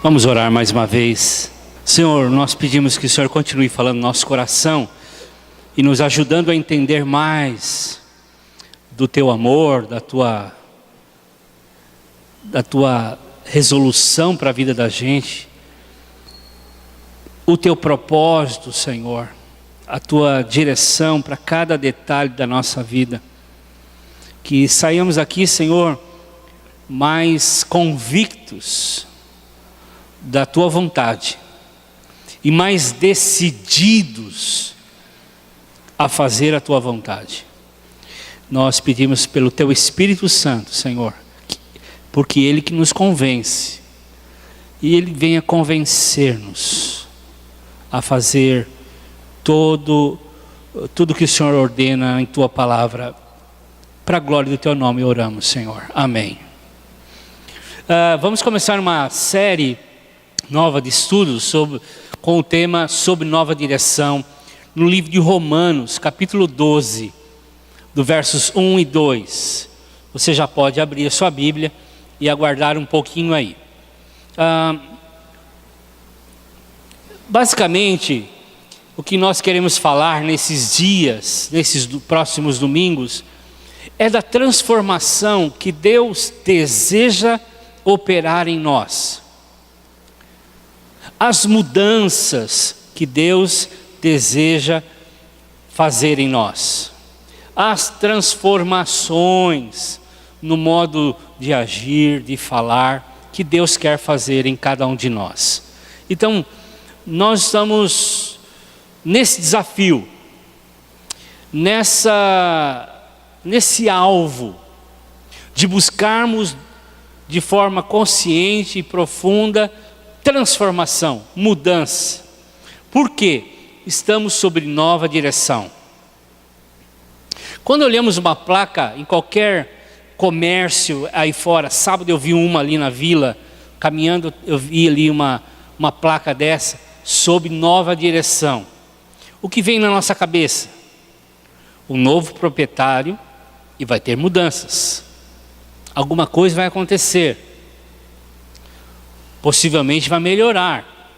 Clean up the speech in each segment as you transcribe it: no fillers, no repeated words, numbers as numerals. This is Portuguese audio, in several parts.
Vamos orar mais uma vez. Senhor, nós pedimos que o Senhor continue falando no nosso coração e nos ajudando a entender mais do Teu amor, da Tua resolução para a vida da gente, o Teu propósito, Senhor, a Tua direção para cada detalhe da nossa vida. Que saiamos aqui, Senhor, mais convictos da Tua vontade e mais decididos a fazer a Tua vontade. Nós pedimos pelo Teu Espírito Santo, Senhor, porque Ele que nos convence, e Ele venha convencer-nos a fazer tudo que o Senhor ordena em Tua palavra, para a glória do Teu nome oramos, Senhor. Amém. Vamos começar uma série nova de estudos com o tema sobre nova direção, no livro de Romanos, capítulo 12, do versos 1 e 2. Você já pode abrir a sua Bíblia e aguardar um pouquinho aí. Basicamente, o que nós queremos falar nesses dias, nesses próximos domingos, é da transformação que Deus deseja operar em nós. As mudanças que Deus deseja fazer em nós. As transformações no modo de agir, de falar, que Deus quer fazer em cada um de nós. Então, nós estamos nesse desafio, nesse alvo, de buscarmos de forma consciente e profunda transformação, mudança. Por quê? Estamos sobre nova direção. Quando olhamos uma placa em qualquer comércio aí fora, sábado eu vi uma ali na vila, caminhando, eu vi ali uma placa dessa, sob nova direção. O que vem na nossa cabeça? O novo proprietário, e vai ter mudanças. Alguma coisa vai acontecer. Possivelmente vai melhorar.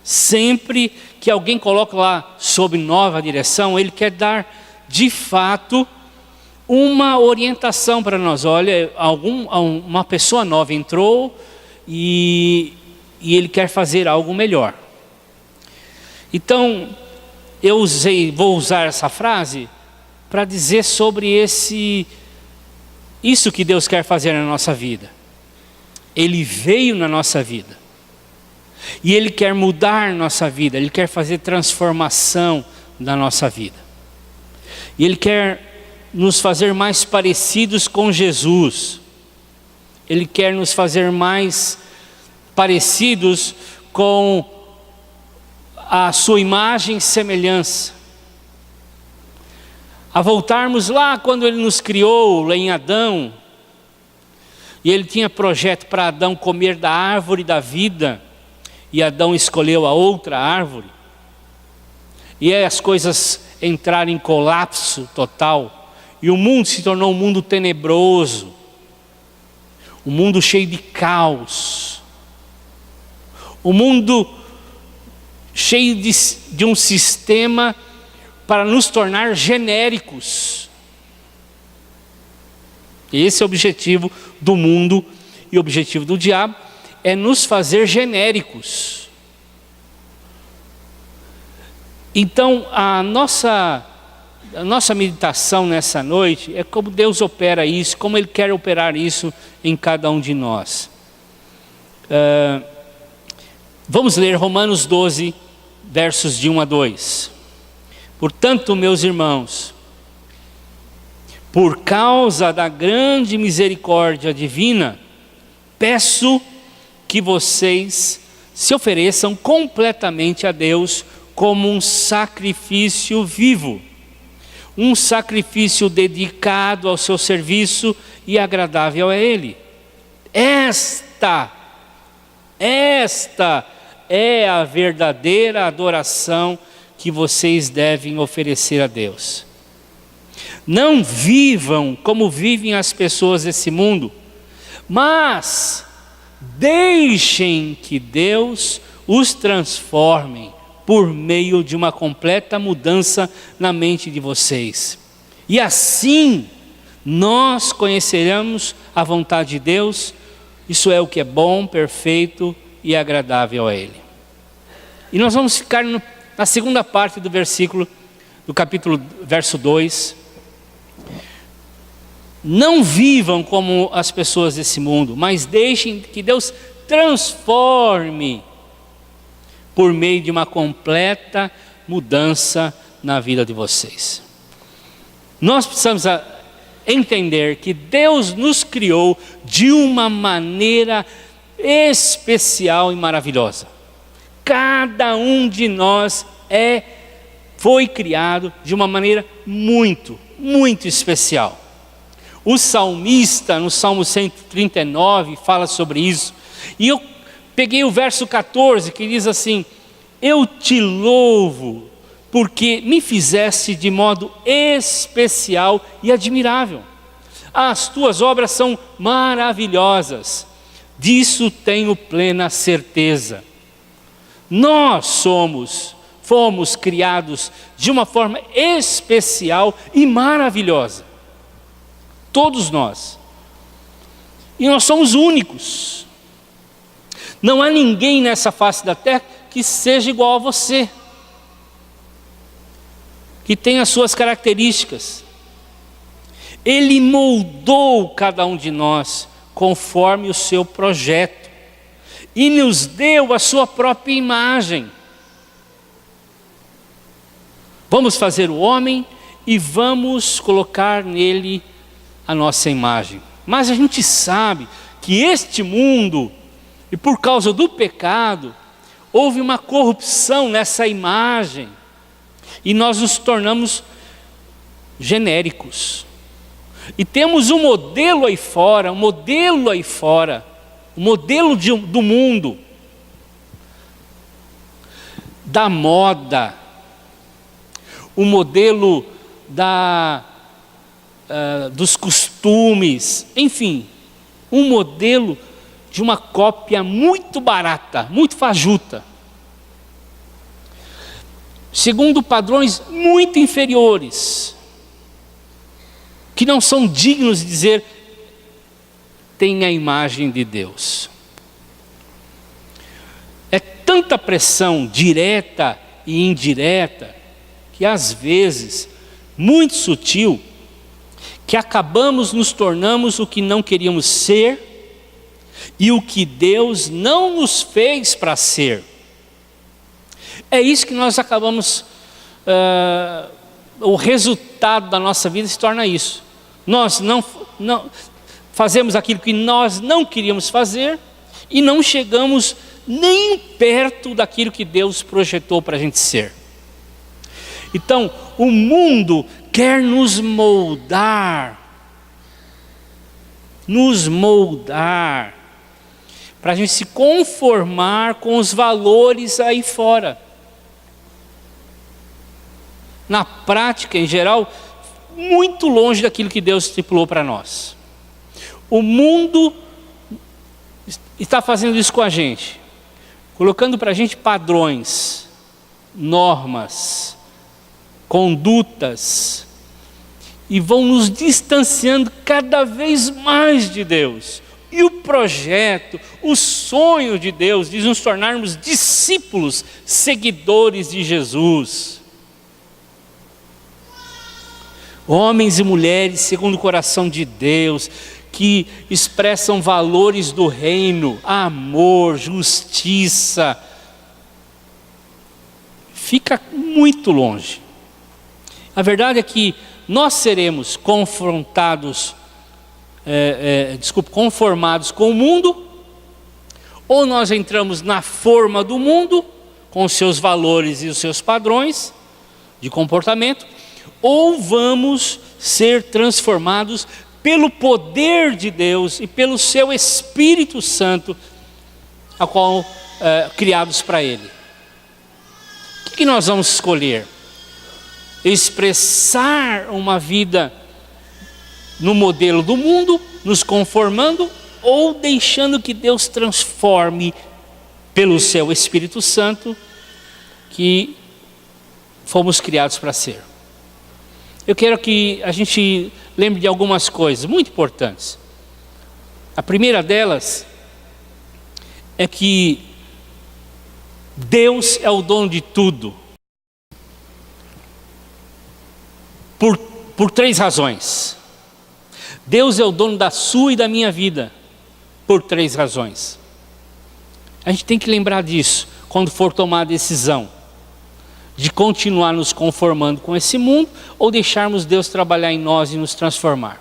Sempre que alguém coloca lá sob nova direção, ele quer dar de fato uma orientação para nós. Olha, uma pessoa nova entrou e ele quer fazer algo melhor. Então, vou usar essa frase para dizer sobre isso que Deus quer fazer na nossa vida. Ele veio na nossa vida. E Ele quer mudar nossa vida. Ele quer fazer transformação na nossa vida. E Ele quer nos fazer mais parecidos com Jesus. Ele quer nos fazer mais parecidos com a sua imagem e semelhança. A voltarmos lá quando Ele nos criou, lá em Adão, e Ele tinha projeto para Adão comer da árvore da vida, e Adão escolheu a outra árvore, e aí as coisas entraram em colapso total, e o mundo se tornou um mundo tenebroso, um mundo cheio de caos, um mundo cheio de um sistema para nos tornar genéricos. Esse é o objetivo do mundo e o objetivo do diabo, é nos fazer genéricos. Então a nossa meditação nessa noite é como Deus opera isso, como Ele quer operar isso em cada um de nós. Vamos ler Romanos 12, versos de 1 a 2. Portanto, meus irmãos, por causa da grande misericórdia divina, peço que vocês se ofereçam completamente a Deus como um sacrifício vivo, um sacrifício dedicado ao seu serviço e agradável a Ele. Esta é a verdadeira adoração que vocês devem oferecer a Deus. Não vivam como vivem as pessoas desse mundo, mas Deixem que Deus os transforme por meio de uma completa mudança na mente de vocês. E assim nós conheceremos a vontade de Deus, isso é o que é bom, perfeito e agradável a Ele. E nós vamos ficar na segunda parte do versículo, do capítulo, verso 2. Não vivam como as pessoas desse mundo, mas deixem que Deus transforme por meio de uma completa mudança na vida de vocês. Nós precisamos entender que Deus nos criou de uma maneira especial e maravilhosa. Cada um de nós foi criado de uma maneira muito, muito especial. O salmista, no Salmo 139, fala sobre isso. E eu peguei o verso 14, que diz assim: eu te louvo, porque me fizeste de modo especial e admirável. As tuas obras são maravilhosas, disso tenho plena certeza. Nós fomos criados de uma forma especial e maravilhosa. Todos nós. E nós somos únicos. Não há ninguém nessa face da terra que seja igual a você, que tem as suas características. Ele moldou cada um de nós conforme o seu projeto e nos deu a sua própria imagem. Vamos fazer o homem e vamos colocar nele a nossa imagem. Mas a gente sabe que este mundo, e por causa do pecado, houve uma corrupção nessa imagem, e nós nos tornamos genéricos. E temos um modelo aí fora, do mundo, da moda, o modelo dos costumes, enfim, um modelo de uma cópia muito barata, muito fajuta, segundo padrões muito inferiores, que não são dignos de dizer tem a imagem de Deus. É tanta pressão direta e indireta que às vezes, muito sutil, que acabamos nos tornamos o que não queríamos ser e o que Deus não nos fez para ser. É isso que nós acabamos, o resultado da nossa vida se torna isso. Nós não fazemos aquilo que nós não queríamos fazer e não chegamos nem perto daquilo que Deus projetou para a gente ser. Então, o mundo quer nos moldar, para a gente se conformar com os valores aí fora. Na prática, em geral, muito longe daquilo que Deus estipulou para nós. O mundo está fazendo isso com a gente, colocando para a gente padrões, normas, condutas, e vão nos distanciando cada vez mais de Deus. E o projeto, o sonho de Deus de nos tornarmos discípulos, seguidores de Jesus. Homens e mulheres segundo o coração de Deus, que expressam valores do reino, amor, justiça. Fica muito longe. A verdade é que nós seremos conformados com o mundo, ou nós entramos na forma do mundo, com os seus valores e os seus padrões de comportamento, ou vamos ser transformados pelo poder de Deus e pelo seu Espírito Santo, a qual criados para Ele. O que nós vamos escolher? Expressar uma vida no modelo do mundo, nos conformando, ou deixando que Deus transforme pelo seu Espírito Santo, que fomos criados para ser. Eu quero que a gente lembre de algumas coisas muito importantes. A primeira delas é que Deus é o dono de tudo. Por três razões. Deus é o dono da sua e da minha vida. Por três razões. A gente tem que lembrar disso quando for tomar a decisão de continuar nos conformando com esse mundo ou deixarmos Deus trabalhar em nós e nos transformar.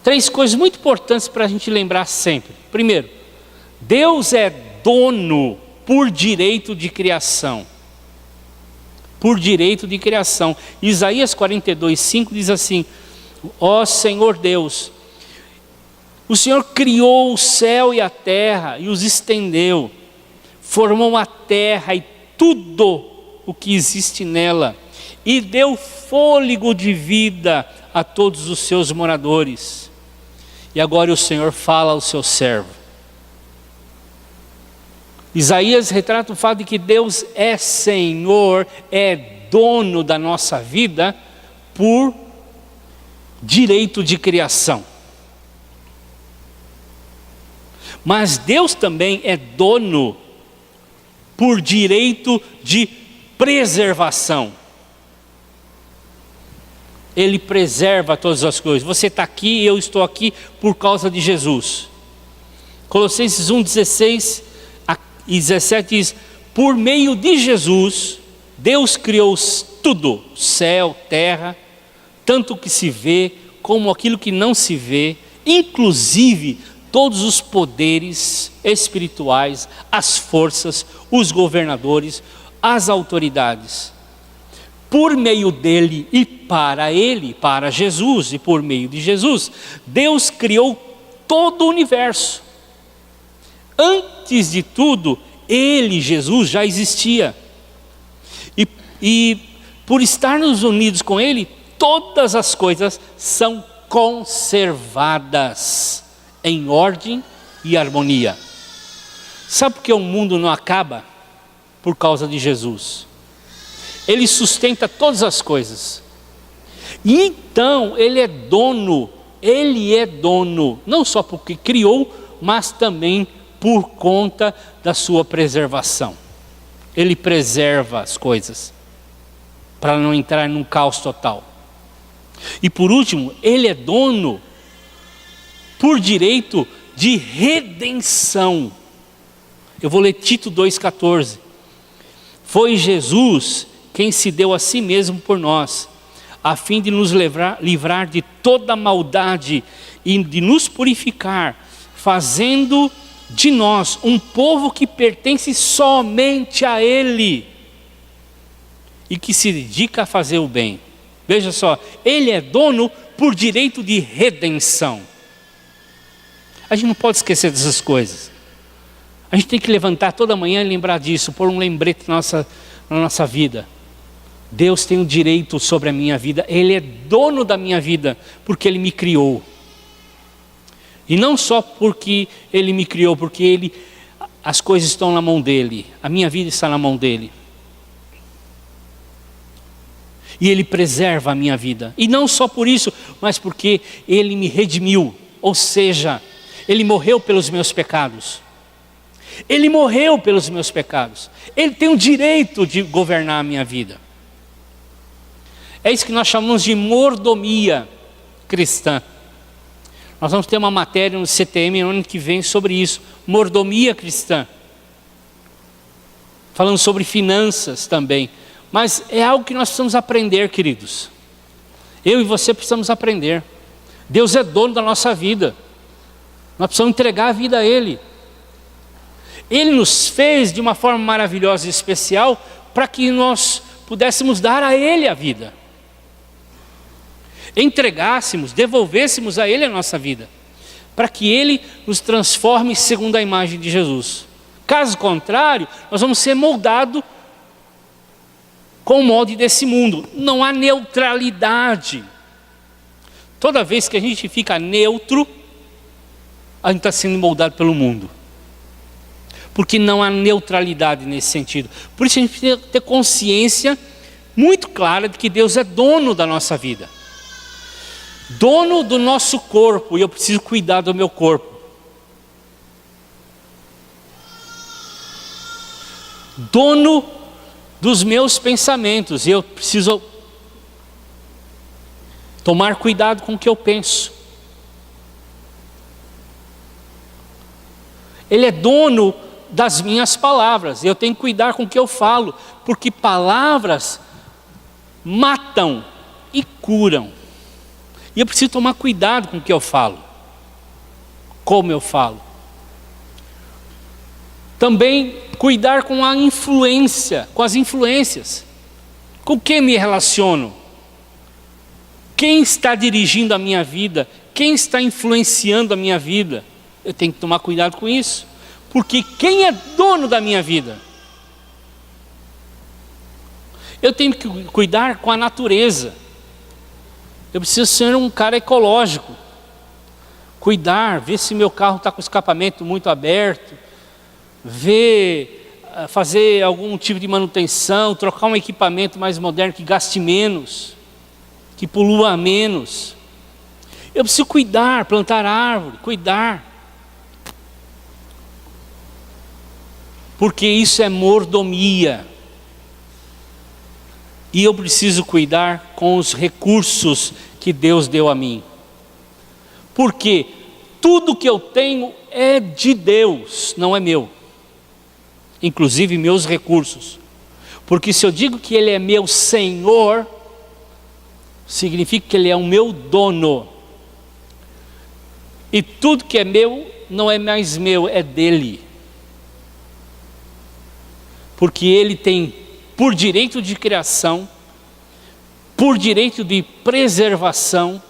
Três coisas muito importantes para a gente lembrar sempre. Primeiro, Deus é dono por direito de criação. Por direito de criação. Isaías 42:5 diz assim: ó Senhor Deus, o Senhor criou o céu e a terra e os estendeu, formou a terra e tudo o que existe nela, e deu fôlego de vida a todos os seus moradores. E agora o Senhor fala ao seu servo. Isaías retrata o fato de que Deus é Senhor, é dono da nossa vida por direito de criação. Mas Deus também é dono por direito de preservação. Ele preserva todas as coisas. Você está aqui, eu estou aqui por causa de Jesus. Colossenses 1:16 e 17 diz: por meio de Jesus, Deus criou tudo, céu, terra, tanto o que se vê como aquilo que não se vê, inclusive todos os poderes espirituais, as forças, os governadores, as autoridades. Por meio dele e para ele, para Jesus e por meio de Jesus, Deus criou todo o universo. Antes de tudo, ele, Jesus, já existia. E por estarmos unidos com ele, todas as coisas são conservadas em ordem e harmonia. Sabe por que o mundo não acaba? Por causa de Jesus. Ele sustenta todas as coisas. E então ele é dono, não só porque criou, mas também por conta da sua preservação. Ele preserva as coisas, para não entrar num caos total. E por último, ele é dono por direito de redenção. Eu vou ler Tito 2,14. Foi Jesus quem se deu a si mesmo por nós, a fim de nos livrar de toda maldade e de nos purificar, fazendo de nós um povo que pertence somente a Ele e que se dedica a fazer o bem. Veja só, Ele é dono por direito de redenção. A gente não pode esquecer dessas coisas. A gente tem que levantar toda manhã e lembrar disso, pôr um lembrete na nossa vida. Deus tem o direito sobre a minha vida, Ele é dono da minha vida, porque Ele me criou. E não só porque Ele me criou, porque as coisas estão na mão dEle, a minha vida está na mão dEle. E Ele preserva a minha vida. E não só por isso, mas porque Ele me redimiu, ou seja, Ele morreu pelos meus pecados. Ele morreu pelos meus pecados. Ele tem o direito de governar a minha vida. É isso que nós chamamos de mordomia cristã. Nós vamos ter uma matéria no CTM no ano que vem sobre isso. Mordomia cristã. Falando sobre finanças também. Mas é algo que nós precisamos aprender, queridos. Eu e você precisamos aprender. Deus é dono da nossa vida. Nós precisamos entregar a vida a Ele. Ele nos fez de uma forma maravilhosa e especial para que nós pudéssemos dar a Ele a vida. Entregássemos, devolvêssemos a Ele a nossa vida, para que Ele nos transforme segundo a imagem de Jesus. Caso contrário, nós vamos ser moldados com o molde desse mundo. Não há neutralidade. Toda vez que a gente fica neutro, a gente está sendo moldado pelo mundo. Porque não há neutralidade nesse sentido. Por isso a gente precisa ter consciência muito clara de que Deus é dono da nossa vida. Dono do nosso corpo, e eu preciso cuidar do meu corpo. Dono dos meus pensamentos, e eu preciso tomar cuidado com o que eu penso. Ele é dono das minhas palavras, e eu tenho que cuidar com o que eu falo, porque palavras matam e curam. E eu preciso tomar cuidado com o que eu falo, como eu falo. Também cuidar com a influência, com as influências. Com quem me relaciono? Quem está dirigindo a minha vida? Quem está influenciando a minha vida? Eu tenho que tomar cuidado com isso. Porque quem é dono da minha vida? Eu tenho que cuidar com a natureza. Eu preciso ser um cara ecológico. Cuidar, ver se meu carro está com o escapamento muito aberto. Fazer algum tipo de manutenção, trocar um equipamento mais moderno que gaste menos, que polua menos. Eu preciso cuidar, plantar árvore, cuidar. Porque isso é mordomia. E eu preciso cuidar com os recursos que Deus deu a mim. Porque tudo que eu tenho é de Deus, não é meu. Inclusive meus recursos. Porque se eu digo que Ele é meu Senhor, significa que Ele é o meu dono. E tudo que é meu, não é mais meu, é dEle. Porque Ele tem, por direito de criação, por direito de preservação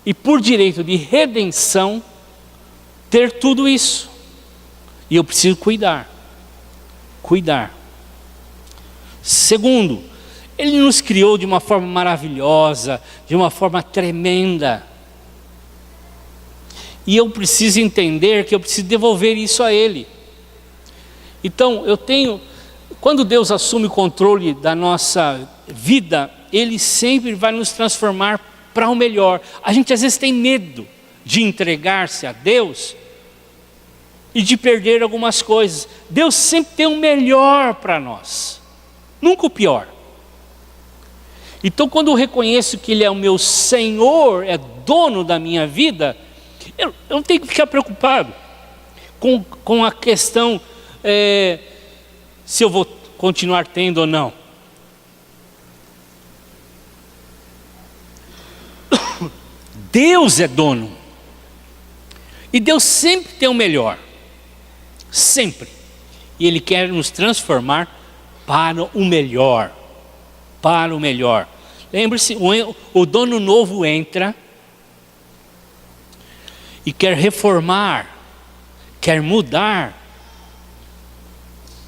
e por direito de redenção, ter tudo isso. E eu preciso cuidar. Cuidar. Segundo, Ele nos criou de uma forma maravilhosa, de uma forma tremenda. E eu preciso entender que eu preciso devolver isso a Ele. Então, quando Deus assume o controle da nossa vida, Ele sempre vai nos transformar para o melhor. A gente às vezes tem medo de entregar-se a Deus e de perder algumas coisas. Deus sempre tem o melhor para nós, nunca o pior. Então quando eu reconheço que Ele é o meu Senhor, é dono da minha vida, eu não tenho que ficar preocupado com a questão se eu vou continuar tendo ou não. Deus é dono. E Deus sempre tem o melhor. Sempre. E Ele quer nos transformar para o melhor. Para o melhor. Lembre-se, o dono novo entra e quer reformar, quer mudar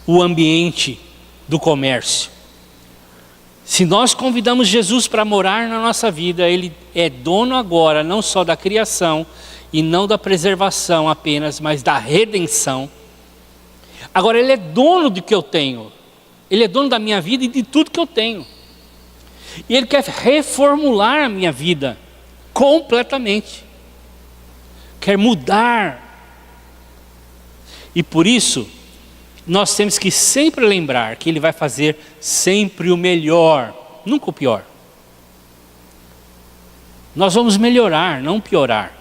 o ambiente do comércio. Se nós convidamos Jesus para morar na nossa vida, Ele é dono agora, não só da criação e não da preservação apenas, mas da redenção. Agora Ele é dono do que eu tenho. Ele é dono da minha vida e de tudo que eu tenho. E Ele quer reformular a minha vida completamente. Quer mudar. E por isso, nós temos que sempre lembrar que Ele vai fazer sempre o melhor, nunca o pior. Nós vamos melhorar, não piorar.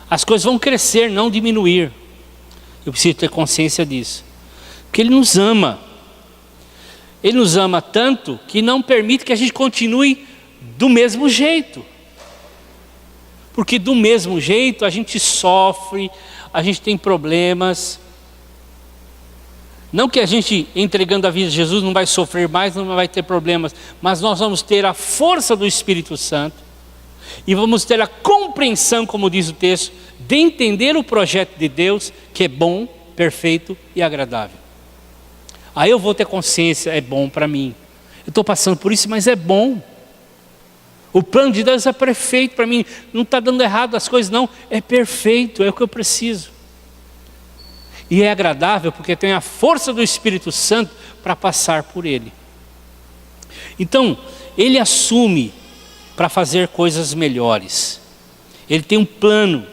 As coisas vão crescer, não diminuir. Eu preciso ter consciência disso. Porque Ele nos ama. Ele nos ama tanto que não permite que a gente continue do mesmo jeito. Porque do mesmo jeito a gente sofre, a gente tem problemas. Não que a gente entregando a vida a Jesus não vai sofrer mais, não vai ter problemas. Mas nós vamos ter a força do Espírito Santo. E vamos ter a compreensão, como diz o texto, de entender o projeto de Deus, que é bom, perfeito e agradável. Aí eu vou ter consciência, é bom para mim. Eu estou passando por isso, mas é bom. O plano de Deus é perfeito para mim. Não está dando errado as coisas, não. É perfeito, é o que eu preciso. E é agradável porque tem a força do Espírito Santo para passar por ele. Então, ele assume para fazer coisas melhores. Ele tem um plano.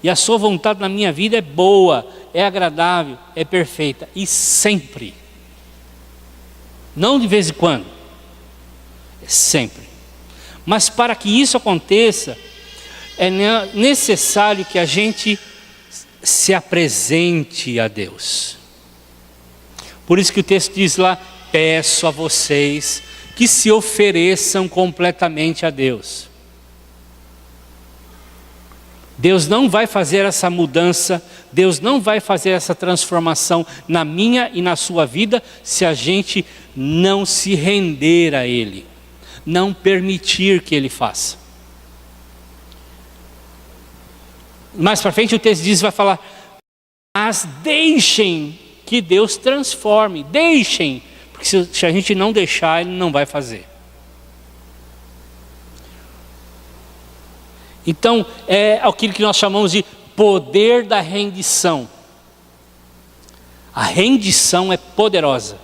E a sua vontade na minha vida é boa, é agradável, é perfeita. E sempre. Não de vez em quando. É sempre. Mas para que isso aconteça, é necessário que a gente se apresente a Deus. Por isso que o texto diz lá: peço a vocês que se ofereçam completamente a Deus. Deus não vai fazer essa mudança, Deus não vai fazer essa transformação na minha e na sua vida se a gente não se render a Ele, não permitir que Ele faça. Mais para frente o texto diz, vai falar: mas deixem que Deus transforme, deixem, porque se a gente não deixar, Ele não vai fazer. Então, é aquilo que nós chamamos de poder da rendição. A rendição é poderosa.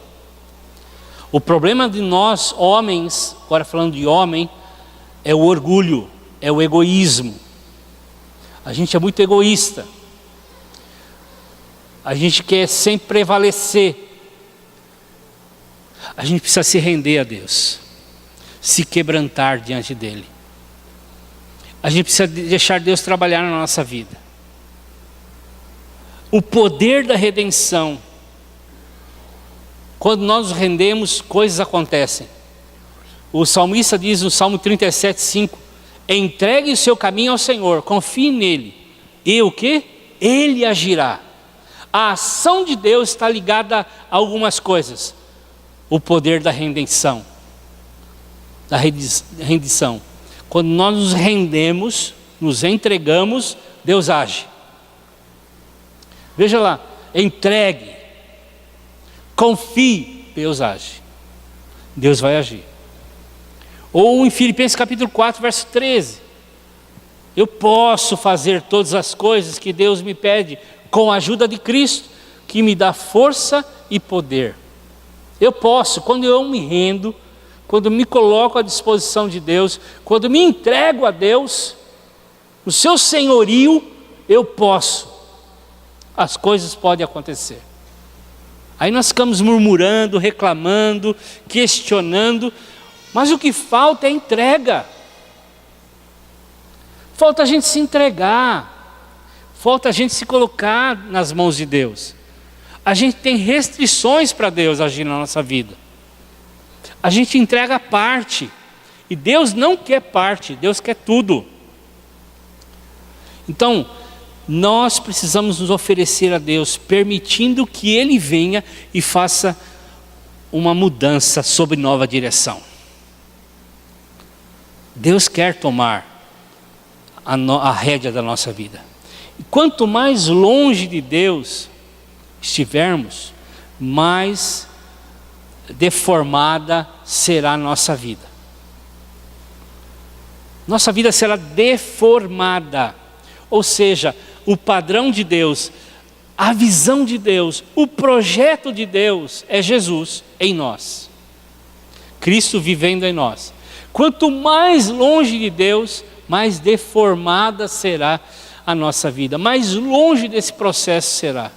O problema de nós, homens, agora falando de homem, é o orgulho, é o egoísmo. A gente é muito egoísta. A gente quer sempre prevalecer. A gente precisa se render a Deus, se quebrantar diante dEle. A gente precisa deixar Deus trabalhar na nossa vida. O poder da redenção. Quando nós nos rendemos, coisas acontecem. O salmista diz no Salmo 37:5: entregue o seu caminho ao Senhor, confie nele. E o quê? Ele agirá. A ação de Deus está ligada a algumas coisas. O poder da redenção. Da rendição. Quando nós nos rendemos, nos entregamos, Deus age. Veja lá, entregue, confie, Deus age. Deus vai agir. Ou em Filipenses capítulo 4, verso 13. Eu posso fazer todas as coisas que Deus me pede com a ajuda de Cristo, que me dá força e poder. Eu posso, quando eu me rendo, quando me coloco à disposição de Deus, quando me entrego a Deus, no seu senhorio, eu posso. As coisas podem acontecer. Aí nós ficamos murmurando, reclamando, questionando, mas o que falta é entrega. Falta a gente se entregar, falta a gente se colocar nas mãos de Deus. A gente tem restrições para Deus agir na nossa vida. A gente entrega parte, e Deus não quer parte, Deus quer tudo. Então, nós precisamos nos oferecer a Deus, permitindo que Ele venha e faça uma mudança sob nova direção. Deus quer tomar a rédea da nossa vida. E quanto mais longe de Deus estivermos, mais deformada será a nossa vida. Nossa vida será deformada. Ou seja, o padrão de Deus, a visão de Deus, o projeto de Deus é Jesus em nós. Cristo vivendo em nós. Quanto mais longe de Deus, mais deformada será a nossa vida. Mais longe desse processo será.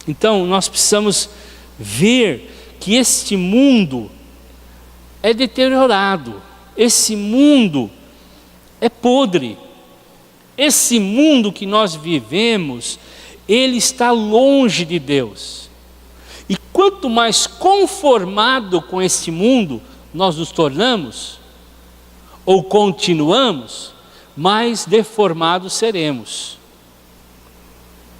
Então, nós precisamos ver que este mundo é deteriorado, esse mundo é podre, esse mundo que nós vivemos, ele está longe de Deus. E quanto mais conformado com este mundo nós nos tornamos, ou continuamos, mais deformados seremos.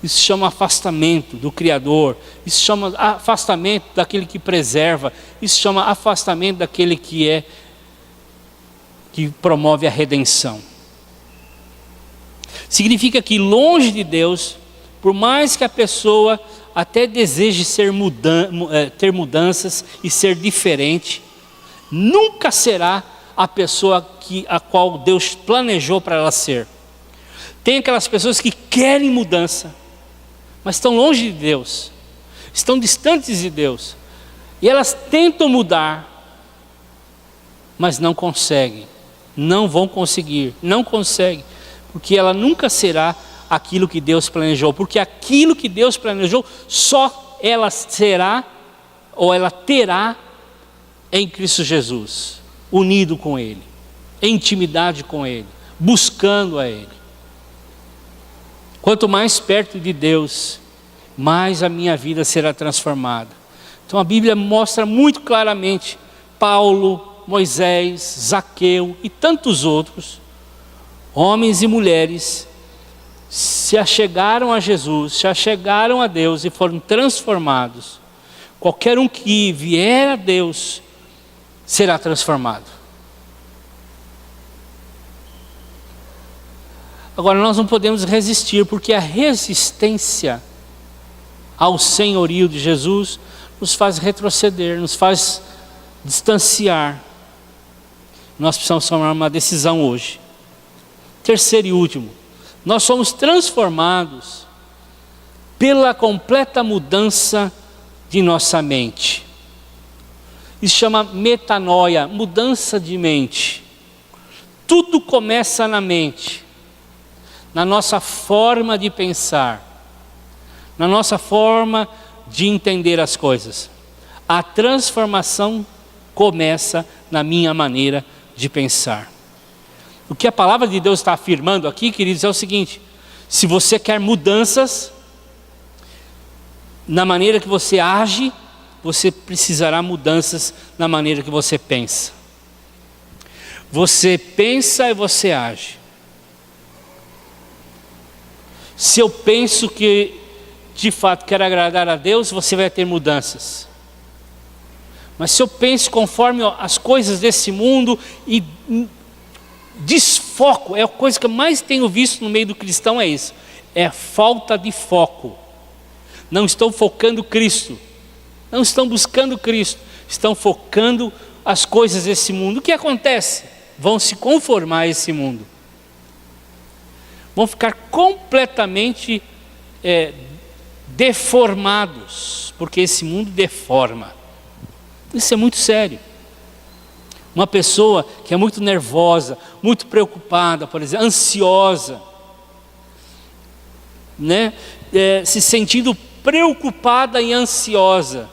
Isso se chama afastamento do Criador, isso se chama afastamento daquele que preserva, isso se chama afastamento daquele que promove a redenção. Significa que longe de Deus, por mais que a pessoa até deseje ter mudanças e ser diferente, nunca será a pessoa a qual Deus planejou para ela ser. Tem aquelas pessoas que querem mudança, mas estão longe de Deus, estão distantes de Deus, e elas tentam mudar, mas não conseguem, não vão conseguir, não conseguem, porque ela nunca será aquilo que Deus planejou, porque aquilo que Deus planejou, só ela será, ou ela terá, em Cristo Jesus, unido com Ele, em intimidade com Ele, buscando a Ele. Quanto mais perto de Deus, mais a minha vida será transformada. Então a Bíblia mostra muito claramente, Paulo, Moisés, Zaqueu e tantos outros, homens e mulheres, se achegaram a Jesus, se achegaram a Deus e foram transformados. Qualquer um que vier a Deus será transformado. Agora nós não podemos resistir, porque a resistência ao senhorio de Jesus nos faz retroceder, nos faz distanciar. Nós precisamos tomar uma decisão hoje. Terceiro e último, nós somos transformados pela completa mudança de nossa mente. Isso chama metanoia, mudança de mente. Tudo começa na mente, na nossa forma de pensar, na nossa forma de entender as coisas. A transformação começa na minha maneira de pensar. O que a palavra de Deus está afirmando aqui, queridos, é o seguinte: se você quer mudanças na maneira que você age, você precisará mudanças na maneira que você pensa. Você pensa e você age. Se eu penso que de fato quero agradar a Deus, você vai ter mudanças. Mas se eu penso conforme as coisas desse mundo e desfoco, é a coisa que eu mais tenho visto no meio do cristão, é isso, é falta de foco. Não estão focando Cristo, não estão buscando Cristo, estão focando as coisas desse mundo. O que acontece? Vão se conformar a esse mundo, vão ficar completamente deformados, porque esse mundo deforma. Isso é muito sério. Uma pessoa que é muito nervosa, muito preocupada, por exemplo, ansiosa, né? Se sentindo preocupada e ansiosa,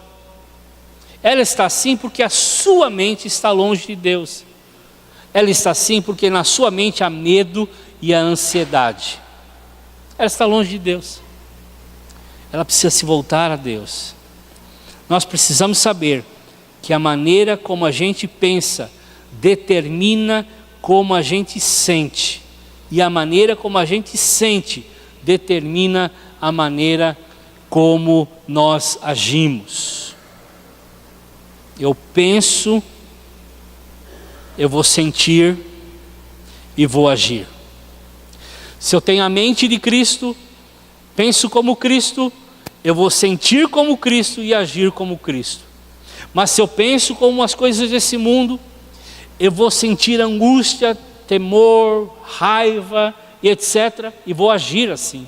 ela está assim porque a sua mente está longe de Deus. Ela está assim porque na sua mente há medo e a ansiedade. Ela está longe de Deus. Ela precisa se voltar a Deus. Nós precisamos saber que a maneira como a gente pensa determina como a gente sente, e a maneira como a gente sente determina a maneira como nós agimos. Eu penso, eu vou sentir e vou agir. Se eu tenho a mente de Cristo, penso como Cristo, eu vou sentir como Cristo e agir como Cristo. Mas se eu penso como as coisas desse mundo, eu vou sentir angústia, temor, raiva e etc. e vou agir assim.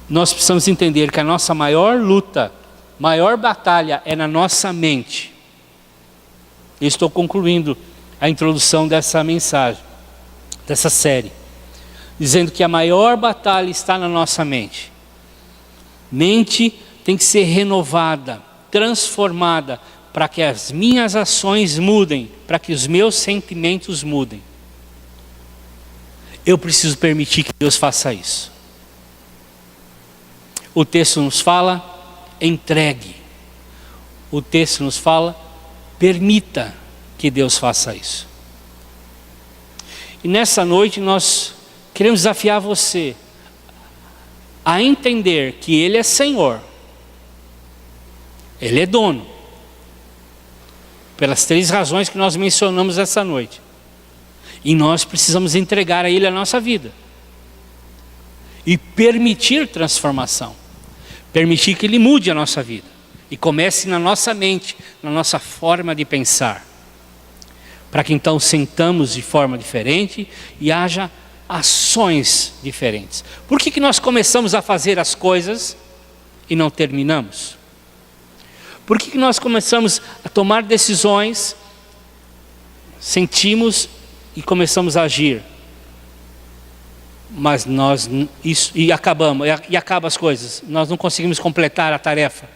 Nós precisamos entender que a nossa maior luta, maior batalha é na nossa mente. Eu estou concluindo a introdução dessa mensagem, dessa série, dizendo que a maior batalha está na nossa mente. Mente tem que ser renovada, transformada, para que as minhas ações mudem, para que os meus sentimentos mudem. Eu preciso permitir que Deus faça isso. O texto nos fala, entregue. O texto nos fala, permita que Deus faça isso. E nessa noite nós queremos desafiar você a entender que Ele é Senhor, Ele é dono, pelas 3 razões que nós mencionamos essa noite. E nós precisamos entregar a Ele a nossa vida e permitir transformação, permitir que Ele mude a nossa vida, E comece na nossa mente, na nossa forma de pensar. Para que então sentamos de forma diferente e haja ações diferentes. Por que nós começamos a fazer as coisas e não terminamos? Por que nós começamos a tomar decisões, sentimos e começamos a agir? Mas nós acabam as coisas. Nós não conseguimos completar a tarefa,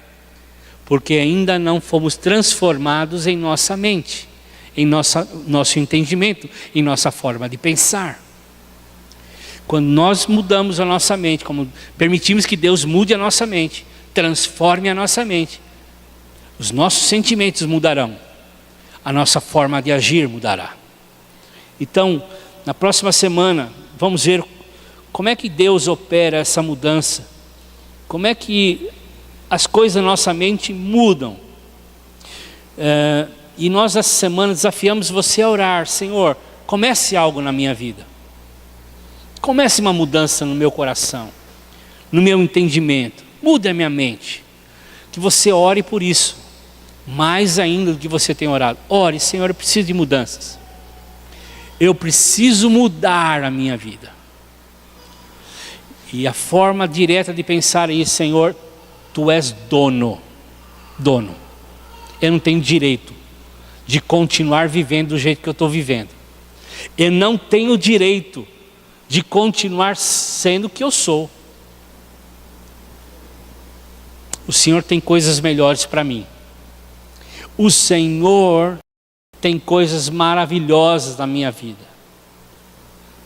porque ainda não fomos transformados em nossa mente, em nosso entendimento, em nossa forma de pensar. Quando nós mudamos a nossa mente, como permitimos que Deus mude a nossa mente, transforme a nossa mente, os nossos sentimentos mudarão, a nossa forma de agir mudará. Então, na próxima semana, vamos ver como é que Deus opera essa mudança, como é que as coisas na nossa mente mudam. E nós essa semana desafiamos você a orar: Senhor, comece algo na minha vida, comece uma mudança no meu coração, no meu entendimento, mude a minha mente. Que você ore por isso, mais ainda do que você tem orado. Ore: Senhor, eu preciso de mudanças, eu preciso mudar a minha vida. E a forma direta de pensar é isso: Senhor, Tu és dono. Eu não tenho direito de continuar vivendo do jeito que eu estou vivendo. Eu não tenho direito de continuar sendo o que eu sou. O Senhor tem coisas melhores para mim. O Senhor tem coisas maravilhosas na minha vida.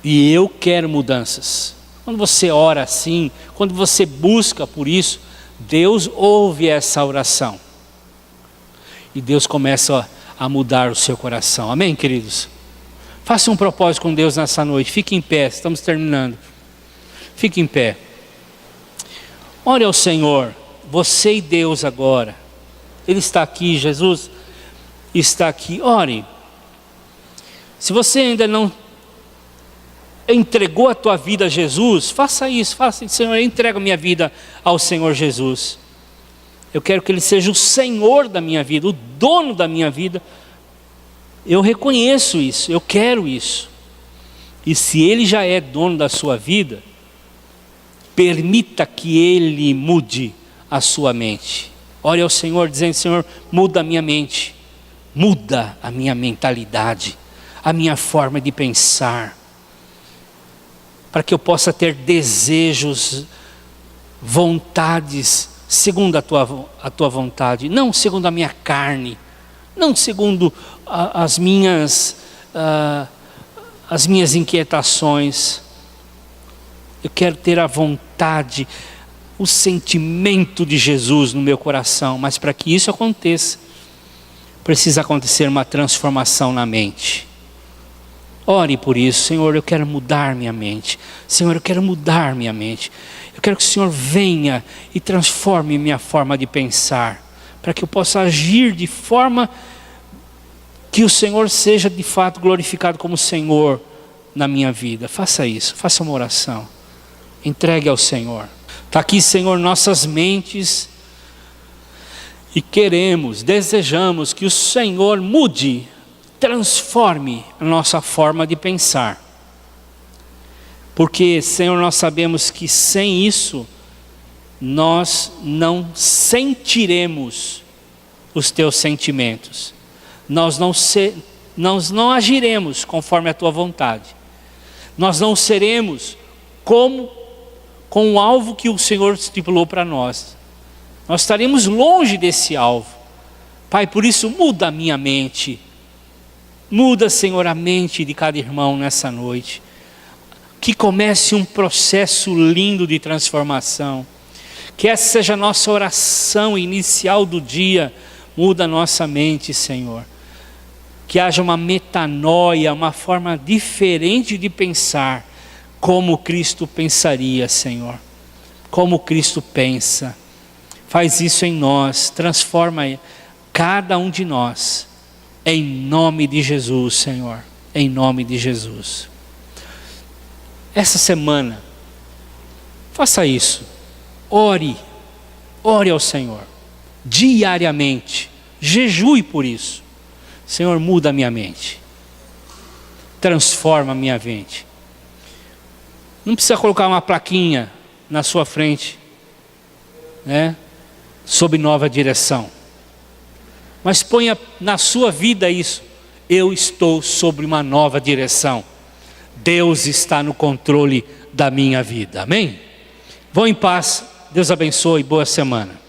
E eu quero mudanças. Quando você ora assim, quando você busca por isso, Deus ouve essa oração. E Deus começa a mudar o seu coração. Amém, queridos? Faça um propósito com Deus nessa noite. Fique em pé, estamos terminando. Fique em pé. Ore ao Senhor, você e Deus agora. Ele está aqui, Jesus está aqui. Ore. Se você ainda não entregou a tua vida a Jesus, faça isso, Senhor, eu entrego a minha vida ao Senhor Jesus. Eu quero que Ele seja o Senhor da minha vida, o dono da minha vida. Eu reconheço isso, eu quero isso. E se Ele já é dono da sua vida, permita que Ele mude a sua mente. Ore ao Senhor dizendo: Senhor, muda a minha mente, muda a minha mentalidade, a minha forma de pensar, para que eu possa ter desejos, vontades, segundo a tua vontade, não segundo a minha carne, não segundo as minhas inquietações. Eu quero ter a vontade, o sentimento de Jesus no meu coração, mas para que isso aconteça, precisa acontecer uma transformação na mente. Ore por isso: Senhor, eu quero mudar minha mente. Senhor, eu quero mudar minha mente. Eu quero que o Senhor venha e transforme minha forma de pensar, para que eu possa agir de forma que o Senhor seja de fato glorificado como Senhor na minha vida. Faça isso, faça uma oração. Entregue ao Senhor. Está aqui, Senhor, nossas mentes, e queremos, desejamos que o Senhor mude, transforme a nossa forma de pensar. Porque, Senhor, nós sabemos que sem isso, nós não sentiremos os teus sentimentos. Nós não agiremos conforme a tua vontade. Nós não seremos com o alvo que o Senhor estipulou para nós. Nós estaremos longe desse alvo. Pai, por isso muda a minha mente. Muda, Senhor, a mente de cada irmão nessa noite. Que comece um processo lindo de transformação. Que essa seja a nossa oração inicial do dia. Muda a nossa mente, Senhor. Que haja uma metanoia, uma forma diferente de pensar, como Cristo pensaria, Senhor. Como Cristo pensa. Faz isso em nós, transforma cada um de nós. Em nome de Jesus, Senhor. Em nome de Jesus. Essa semana, faça isso. Ore ao Senhor. diariamente. Jejue por isso. Senhor, muda a minha mente. Transforma a minha mente. Não precisa colocar uma plaquinha na sua frente, né? Sob nova direção. Mas ponha na sua vida isso. Eu estou sobre uma nova direção. Deus está no controle da minha vida. Amém? Vão em paz. Deus abençoe. Boa semana.